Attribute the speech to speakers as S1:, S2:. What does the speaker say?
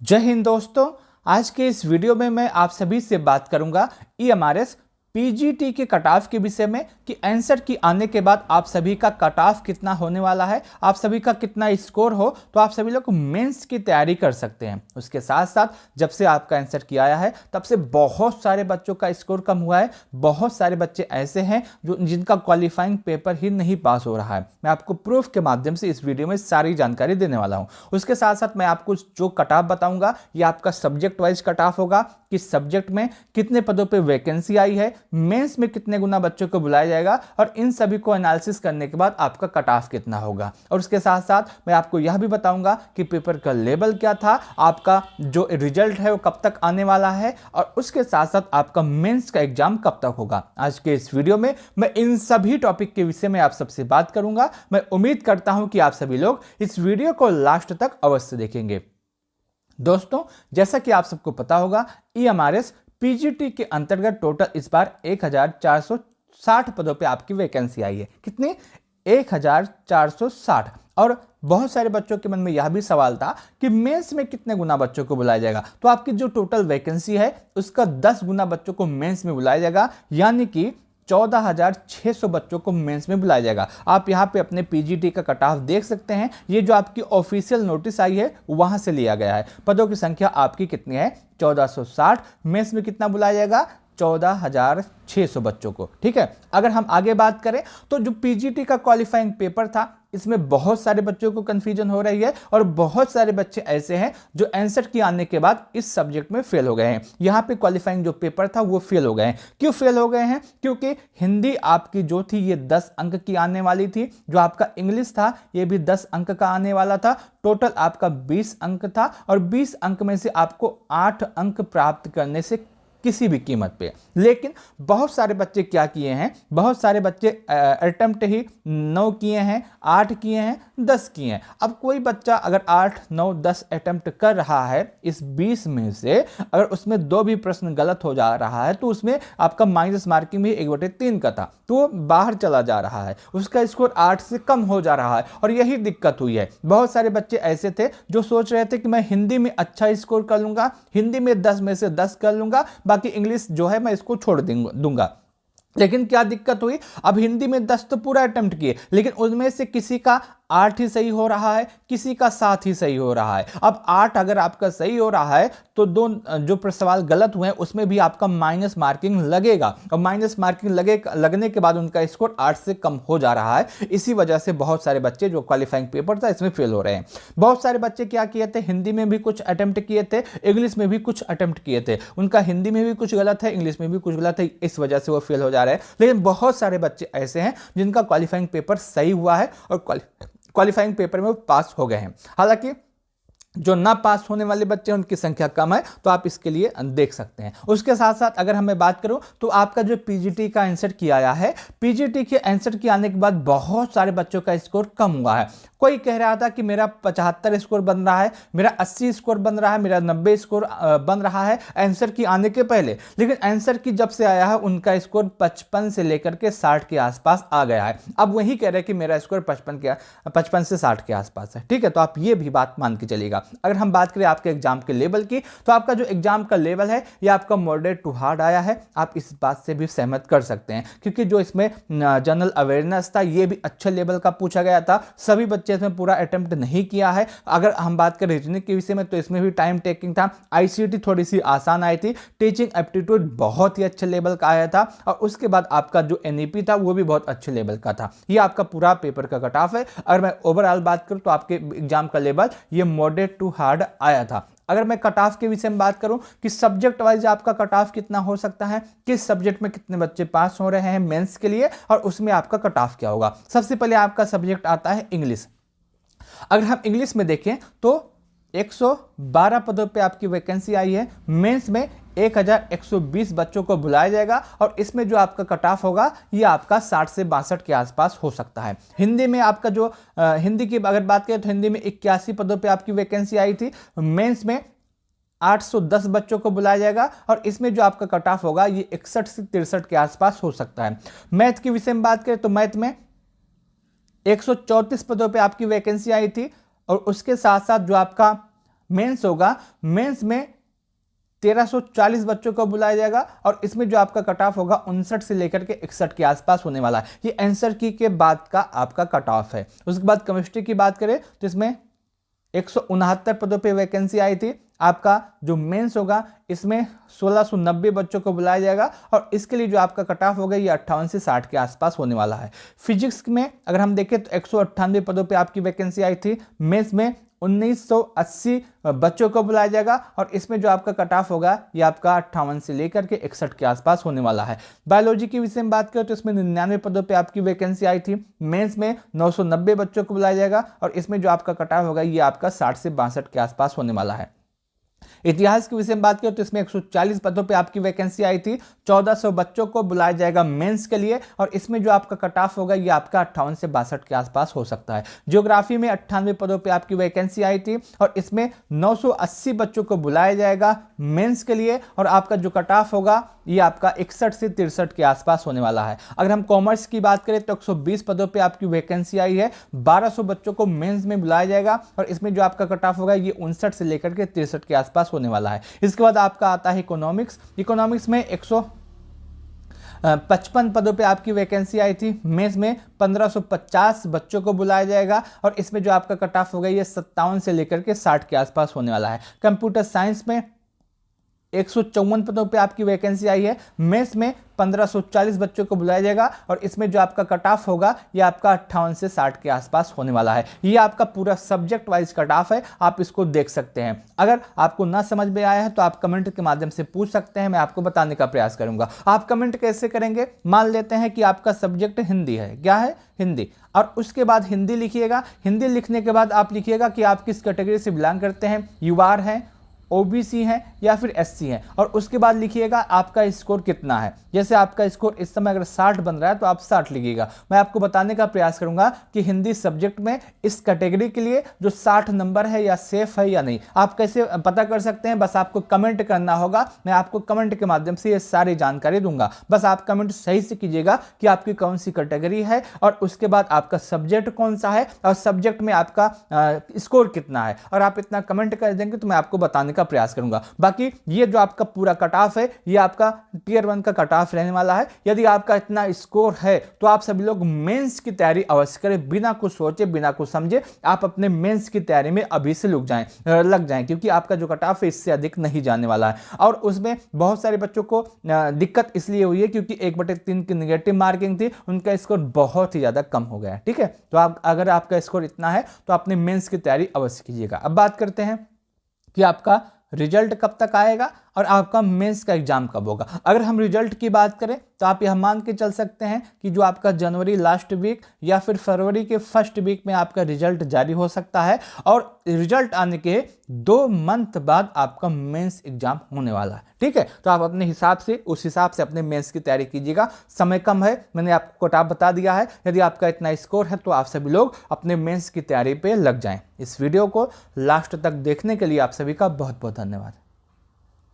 S1: जय हिंद दोस्तों। आज के इस वीडियो में मैं आप सभी से बात करूंगा ईएमआरएस पीजीटी के कट ऑफ के विषय में कि आंसर की आने के बाद आप सभी का कट ऑफ कितना होने वाला है, आप सभी का कितना स्कोर हो तो आप सभी लोग मेंस की तैयारी कर सकते हैं। उसके साथ साथ जब से आपका आंसर किया आया है तब से बहुत सारे बच्चों का स्कोर कम हुआ है। बहुत सारे बच्चे ऐसे हैं जो जिनका क्वालिफाइंग पेपर ही नहीं पास हो रहा है। मैं आपको प्रूफ के माध्यम से इस वीडियो में सारी जानकारी देने वाला हूं। उसके साथ साथ मैं आपको जो कट ऑफ बताऊंगा ये आपका सब्जेक्ट वाइज कट ऑफ होगा, किस सब्जेक्ट में कितने पदों पे वैकेंसी आई है, मेंस में कितने गुना बच्चों को बुलाया जाएगा और इन सभी को एनालिसिस करने के बाद आपका कट ऑफ कितना होगा। और उसके साथ साथ मैं आपको यह भी बताऊंगा कि पेपर का लेवल क्या था, आपका जो रिजल्ट है वो कब तक आने वाला है और उसके साथ साथ आपका मेंस का एग्जाम कब तक होगा। आज के इस वीडियो में मैं इन सभी टॉपिक के विषय में आप सबसे बात करूंगा। मैं उम्मीद करता हूं कि आप सभी लोग इस वीडियो को लास्ट तक अवश्य देखेंगे। दोस्तों, जैसा कि आप सबको पता होगा ईएमआरएस पीजीटी के अंतर्गत टोटल इस बार 1460 पदों पे आपकी वैकेंसी आई है। कितनी? 1460। और बहुत सारे बच्चों के मन में यह भी सवाल था कि मेंस में कितने गुना बच्चों को बुलाया जाएगा। तो आपकी जो टोटल वैकेंसी है उसका 10 गुना बच्चों को मेंस में बुलाया जाएगा, यानी कि 14,600 बच्चों को मेंस में बुलाया जाएगा। आप यहाँ पे अपने पीजीटी का कट ऑफ देख सकते हैं। ये जो आपकी ऑफिशियल नोटिस आई है वहां से लिया गया है। पदों की संख्या आपकी कितनी है? 1460। मेंस में कितना बुलाया जाएगा? 14,600 बच्चों को। ठीक है। अगर हम आगे बात करें तो जो पीजीटी का क्वालिफाइंग पेपर था इसमें बहुत सारे बच्चों को कंफ्यूजन हो रही है और बहुत सारे बच्चे ऐसे हैं जो आंसर की आने के बाद इस सब्जेक्ट में फेल हो गए हैं। यहाँ पे क्वालिफाइंग जो पेपर था वो फेल हो गए हैं। क्यों फेल हो गए हैं? क्योंकि हिंदी आपकी जो थी ये 10 अंक की आने वाली थी, जो आपका इंग्लिश था ये भी 10 अंक का आने वाला था। टोटल आपका 20 अंक था और 20 अंक में से आपको 8 अंक प्राप्त करने से किसी भी कीमत पे। लेकिन बहुत सारे बच्चे क्या किए हैं, बहुत सारे बच्चे अटेम्प्ट ही 9 किए हैं, 8 किए हैं, 10 किए हैं। अब कोई बच्चा अगर 8, 9, 10 अटेम्प्ट कर रहा है, इस 20 में से अगर उसमें 2 भी प्रश्न गलत हो जा रहा है तो उसमें आपका माइनस मार्किंग भी 1/3 का था, तो वो बाहर चला जा रहा है, उसका स्कोर 8 से कम हो जा रहा है। और यही दिक्कत हुई है। बहुत सारे बच्चे ऐसे थे जो सोच रहे थे कि मैं हिंदी में अच्छा स्कोर कर लूंगा, हिंदी में 10 में से 10 कर लूंगा, बाकी इंग्लिश जो है मैं इसको छोड़ दूंगा। लेकिन क्या दिक्कत हुई? अब हिंदी में 10 तो पूरा अटेम्प्ट किए, लेकिन उनमें से किसी का 8 ही सही हो रहा है, किसी का 7 ही सही हो रहा है। अब 8 अगर आपका सही हो रहा है तो दो जो सवाल गलत हुए हैं उसमें भी आपका माइनस मार्किंग लगेगा और माइनस मार्किंग लगने के बाद उनका स्कोर 8 से कम हो जा रहा है। इसी वजह से बहुत सारे बच्चे जो क्वालिफाइंग पेपर था इसमें फेल हो रहे हैं। बहुत सारे बच्चे क्या किए थे, हिंदी में भी कुछ अटेम्प्ट किए थे, इंग्लिश में भी कुछ अटेम्प्ट किए थे, उनका हिंदी में भी कुछ गलत है, इंग्लिश में भी कुछ गलत है, इस वजह से वो फेल हो जा रहे हैं। लेकिन बहुत सारे बच्चे ऐसे हैं जिनका क्वालिफाइंग पेपर सही हुआ है और क्वालिफाइंग पेपर में वो पास हो गए हैं। हालांकि जो ना पास होने वाले बच्चे उनकी संख्या कम है, तो आप इसके लिए देख सकते हैं। उसके साथ साथ अगर हमें बात करूं तो आपका जो पीजीटी का आंसर किया आया है, पीजीटी के आंसर के आने के बाद बहुत सारे बच्चों का स्कोर कम हुआ है। कोई कह रहा था कि मेरा 75 स्कोर बन रहा है, मेरा 80 स्कोर बन रहा है, मेरा 90 स्कोर बन रहा है आंसर की आने के पहले। लेकिन आंसर की जब से आया है उनका स्कोर 55 से लेकर के 60 के आसपास आ गया है। अब वही कह रहे हैं कि मेरा स्कोर 55 से 60 के आसपास है। ठीक है, तो आप ये भी बात मान के चलिएगा। अगर हम बात करें आपके एग्जाम के लेवल की, तो आपका जो एग्जाम का लेवल है ये आपका मॉडरेट टू हार्ड आया है। आप इस बात से भी सहमत कर सकते हैं क्योंकि जो इसमें जनरल अवेयरनेस था ये भी अच्छे लेवल का पूछा गया था। सभी बच्चे इसमें पूरा अटेम्प्ट नहीं किया है। अगर हम बात करें रीजनिंग के विषय में तो इसमें भी टाइम टेकिंग था। आईसीटी थोड़ी सी आसान आई थी। टीचिंग एप्टीट्यूड बहुत ही अच्छे लेवल का आया था और उसके बाद आपका जो एनईपी था वो भी बहुत अच्छे लेवल का था। ये आपका पूरा पेपर का कट ऑफ है। अगर मैं ओवरऑल बात करूं तो आपके एग्जाम का लेवल ये मॉडरेट टू हार्ड आया था। अगर मैं कट ऑफ के विषय में बात करूं कि सब्जेक्ट वाइज आपका कट ऑफ कितना हो सकता है, किस सब्जेक्ट में कितने बच्चे पास हो रहे हैं मेंस के लिए और उसमें आपका कट ऑफ क्या होगा। सबसे पहले आपका सब्जेक्ट आता है इंग्लिश। अगर हम इंग्लिश में देखें तो 112 पदों पे आपकी वैकेंसी आई है। मेंस में 1120 बच्चों को बुलाया जाएगा और इसमें जो आपका कट ऑफ होगा ये आपका 60 से 62 के आसपास हो सकता है। हिंदी में आपका जो हिंदी की अगर बात करें तो हिंदी में 81 पदों पे आपकी वैकेंसी आई थी। मेंस में 810 बच्चों को बुलाया जाएगा और इसमें जो आपका कट ऑफ होगा ये 61 से 63 के आसपास हो सकता है। मैथ के विषय में बात करें तो मैथ में 134 पदों पे आपकी वैकेंसी आई थी और उसके साथ साथ जो आपका मेंस होगा, मेंस में 1340 बच्चों को बुलाया जाएगा और इसमें जो आपका कट ऑफ होगा 59 से लेकर के 61 के आसपास होने वाला है। ये आंसर की के बाद का आपका कट ऑफ है। उसके बाद केमिस्ट्री की बात करें तो इसमें 169 पदों पे वैकेंसी आई थी। आपका जो मेंस होगा इसमें 1690 बच्चों को बुलाया जाएगा और इसके लिए जो आपका कट ऑफ होगा ये 58 से 60 के आसपास होने वाला है। फिजिक्स में अगर हम देखें तो 198 पदों पे आपकी वैकेंसी आई थी। मेंस में 1980 बच्चों को बुलाया जाएगा और इसमें जो आपका कट ऑफ होगा ये आपका 58 से लेकर के 61 के आसपास होने वाला है। बायोलॉजी के विषय में बात करें तो इसमें 99 पदों पे आपकी वैकेंसी आई थी। मेंस में 990 बच्चों को बुलाया जाएगा और इसमें जो आपका कट ऑफ होगा ये आपका 60 से 62 के आसपास होने वाला है। इतिहास के विषय में बात करें तो इसमें 140 पदों पे आपकी वैकेंसी आई थी। 1400 बच्चों को बुलाया जाएगा मेंस के लिए और इसमें जो आपका कट ऑफ होगा ये आपका 58 से 62 के आसपास हो सकता है। ज्योग्राफी में 98 पदों पे आपकी वैकेंसी आई थी और इसमें 980 बच्चों को बुलाया जाएगा मेंस के लिए और आपका जो कट ऑफ होगा ये आपका 61 से 63 के आसपास होने वाला है। अगर हम कॉमर्स की बात करें तो 120 पदों पे आपकी वैकेंसी आई है। 1200 बच्चों को मेंस में बुलाया जाएगा और इसमें जो आपका कट ऑफ होगा ये 59 से लेकर के 63 के आसपास होने वाला है। इसके बाद आपका आता है इकोनॉमिक्स। इकोनॉमिक्स में 155 पदों पे आपकी वैकेंसी आई थी। मेंस में 1550 बच्चों को बुलाया जाएगा और इसमें जो आपका कट ऑफ होगा ये 57 से लेकर के 60 के आसपास होने वाला है। कंप्यूटर साइंस में 154 पदों पे आपकी वैकेंसी आई है। मेंस में 1540 बच्चों को बुलाया जाएगा और इसमें जो आपका कट ऑफ होगा ये आपका 58 से 60 के आसपास होने वाला है। ये आपका पूरा सब्जेक्ट वाइज कट ऑफ है, आप इसको देख सकते हैं। अगर आपको ना समझ में आया है तो आप कमेंट के माध्यम से पूछ सकते हैं, मैं आपको बताने का प्रयास करूंगा। आप कमेंट कैसे करेंगे? मान लेते हैं कि आपका सब्जेक्ट हिंदी है। क्या है? हिंदी। और उसके बाद हिंदी लिखिएगा। हिंदी लिखने के बाद आप लिखिएगा कि आप किस कैटेगरी से बिलोंग करते हैं, यूआर हैं, ओबीसी हैं या फिर एससी हैं और उसके बाद लिखिएगा आपका स्कोर कितना है। जैसे आपका स्कोर इस समय अगर 60 बन रहा है तो आप 60 लिखिएगा। मैं आपको बताने का प्रयास करूंगा कि हिंदी सब्जेक्ट में इस कैटेगरी के लिए जो 60 नंबर है या सेफ है या नहीं। आप कैसे पता कर सकते हैं? बस आपको कमेंट करना होगा। मैं आपको कमेंट के माध्यम से ये सारी जानकारी दूंगा। बस आप कमेंट सही से कीजिएगा कि आपकी कौन सी कैटेगरी है और उसके बाद आपका सब्जेक्ट कौन सा है और सब्जेक्ट में आपका स्कोर कितना है। और आप इतना कमेंट कर देंगे तो मैं आपको बताने का प्रयास करूंगा। बाकी ये जो आपका पूरा कट ऑफ है ये आपका टियर 1 का कट ऑफ रहने वाला है। यदि आपका इतना स्कोर है तो आप सभी लोग मेंस की तैयारी अवश्य करें, बिना कुछ सोचे बिना कुछ समझे आप अपने मेंस की तैयारी में अभी से लग जाएं क्योंकि आपका जो कट ऑफ है इससे अधिक नहीं जाने वाला है। और उसमें बहुत सारे बच्चों को दिक्कत इसलिए हुई है क्योंकि 1/3 की नेगेटिव मार्किंग थी, उनका स्कोर बहुत ही ज्यादा कम हो गया। ठीक है, तो आप अगर आपका स्कोर इतना है तो अपने मेंस की तैयारी अवश्य कीजिएगा। अब बात करते हैं कि आपका रिजल्ट कब तक आएगा और आपका मेंस का एग्जाम कब होगा। अगर हम रिजल्ट की बात करें तो आप यह मान के चल सकते हैं कि जो आपका जनवरी लास्ट वीक या फिर फरवरी के फर्स्ट वीक में आपका रिजल्ट जारी हो सकता है और रिजल्ट आने के 2 मंथ बाद आपका मेंस एग्जाम होने वाला है। ठीक है, तो आप अपने हिसाब से उस हिसाब से अपने मेंस की तैयारी कीजिएगा। समय कम है, मैंने आपको कट ऑफ बता दिया है। यदि आपका इतना स्कोर है तो आप सभी लोग अपने मेंस की तैयारी पे लग जाएं। इस वीडियो को लास्ट तक देखने के लिए आप सभी का बहुत बहुत धन्यवाद।